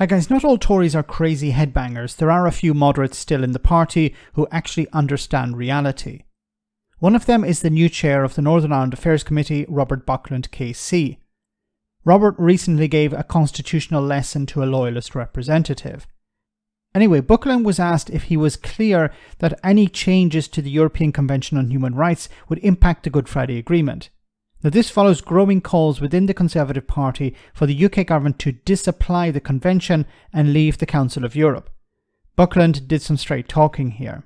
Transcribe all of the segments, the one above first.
Hi guys, not all Tories are crazy headbangers. There are a few moderates still in the party who actually understand reality. One of them is the new chair of the Northern Ireland Affairs Committee, Robert Buckland KC. Robert recently gave a constitutional lesson to a loyalist representative. Anyway, Buckland was asked if he was clear that any changes to the European Convention on Human Rights would impact the Good Friday Agreement. Now, this follows growing calls within the Conservative Party for the UK government to disapply the convention and leave the Council of Europe. Buckland did some straight talking here.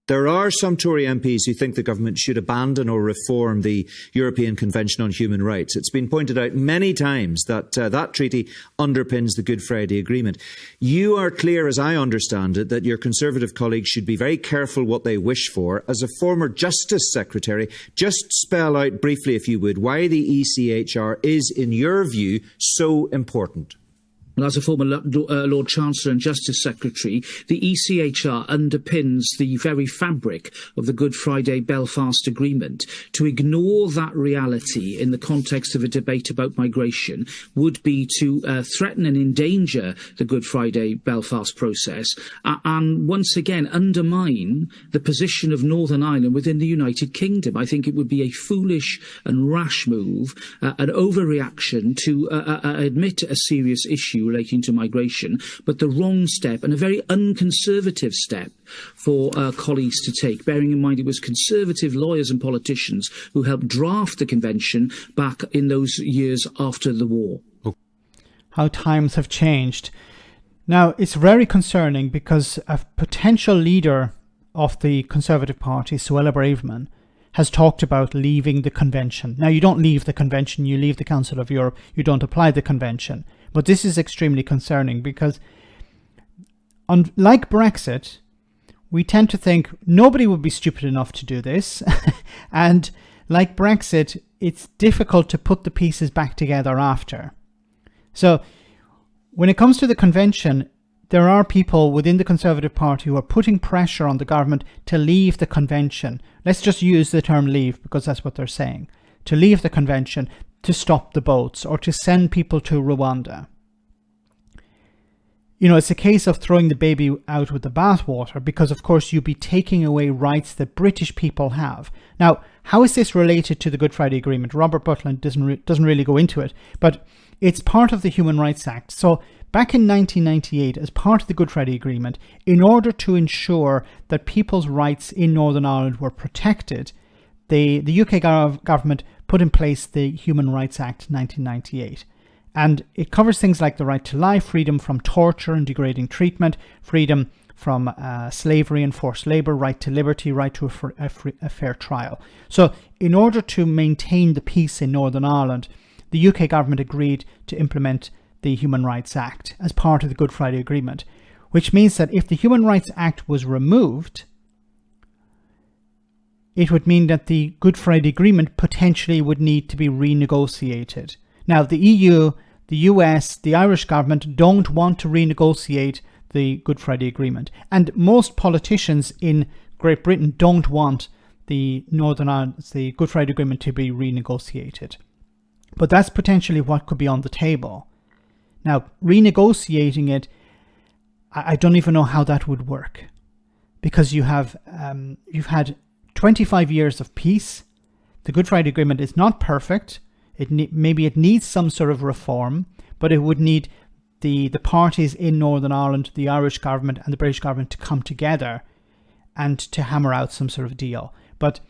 There are some Tory MPs who think the government should abandon or reform the European Convention on Human Rights. It's been pointed out many times that that treaty underpins the Good Friday Agreement. You are clear, as I understand it, that your Conservative colleagues should be very careful what they wish for. As a former Justice Secretary, just spell out briefly, if you would, why the ECHR is, in your view, so important. Well, as a former Lord Chancellor and Justice Secretary, the ECHR underpins the very fabric of the Good Friday Belfast Agreement. To ignore that reality in the context of a debate about migration would be to threaten and endanger the Good Friday Belfast process and once again undermine the position of Northern Ireland within the United Kingdom. I think it would be a foolish and rash move, an overreaction to admit a serious issue relating to migration, but the wrong step and a very unconservative step for colleagues to take, bearing in mind it was Conservative lawyers and politicians who helped draft the convention back in those years after the war. How times have changed. Now, it's very concerning because a potential leader of the Conservative Party, Suella Braverman, has talked about leaving the convention. Now, you don't leave the convention, you leave the Council of Europe, you don't apply the convention. But this is extremely concerning because, like Brexit, we tend to think nobody would be stupid enough to do this. And like Brexit, it's difficult to put the pieces back together after. So when it comes to the convention, there are people within the Conservative Party who are putting pressure on the government to leave the convention. Let's just use the term leave because that's what they're saying. To leave the convention, to stop the boats, or to send people to Rwanda. You know, it's a case of throwing the baby out with the bathwater because, of course, you'd be taking away rights that British people have. Now, how is this related to the Good Friday Agreement? Robert Buckland doesn't really go into it, but it's part of the Human Rights Act. So back in 1998, as part of the Good Friday Agreement, in order to ensure that people's rights in Northern Ireland were protected, the UK government put in place the Human Rights Act 1998. And it covers things like the right to life, freedom from torture and degrading treatment, freedom from slavery and forced labour, right to liberty, right to a fair trial. So in order to maintain the peace in Northern Ireland, the UK government agreed to implement the Human Rights Act as part of the Good Friday Agreement, which means that if the Human Rights Act was removed, it would mean that the Good Friday Agreement potentially would need to be renegotiated. Now, the EU, the US, the Irish government don't want to renegotiate the Good Friday Agreement. And most politicians in Great Britain don't want the Good Friday Agreement to be renegotiated. But that's potentially what could be on the table. Now, renegotiating it, I don't even know how that would work. Because you've had 25 years of peace. The Good Friday Agreement is not perfect. Maybe it needs some sort of reform, but it would need the parties in Northern Ireland, the Irish government and the British government to come together and to hammer out some sort of deal. But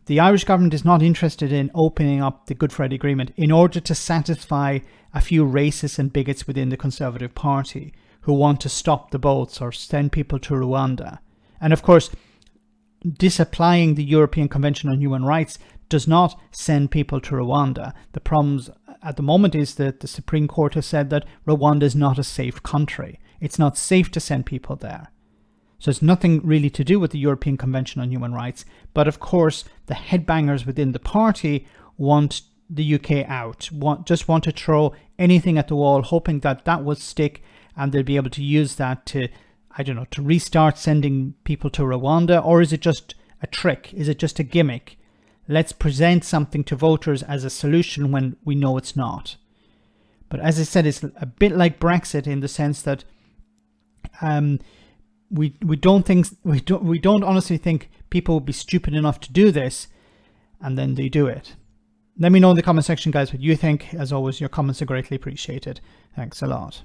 the Irish government is not interested in opening up the Good Friday Agreement in order to satisfy a few racists and bigots within the Conservative Party who want to stop the boats or send people to Rwanda. And of course, disapplying the European Convention on Human Rights does not send people to Rwanda. The problems at the moment is that the Supreme Court has said that Rwanda is not a safe country. It's not safe to send people there. So it's nothing really to do with the European Convention on Human Rights. But of course, the headbangers within the party want the UK out, just want to throw anything at the wall, hoping that that will stick and they'll be able to use that to, I don't know, to restart sending people to Rwanda. Or is it just a trick? Is it just a gimmick? Let's present something to voters as a solution when we know it's not. But as I said, it's a bit like Brexit in the sense that We don't honestly think people would be stupid enough to do this, and then they do it. Let me know in the comment section, guys, what you think. As always, your comments are greatly appreciated. Thanks a lot.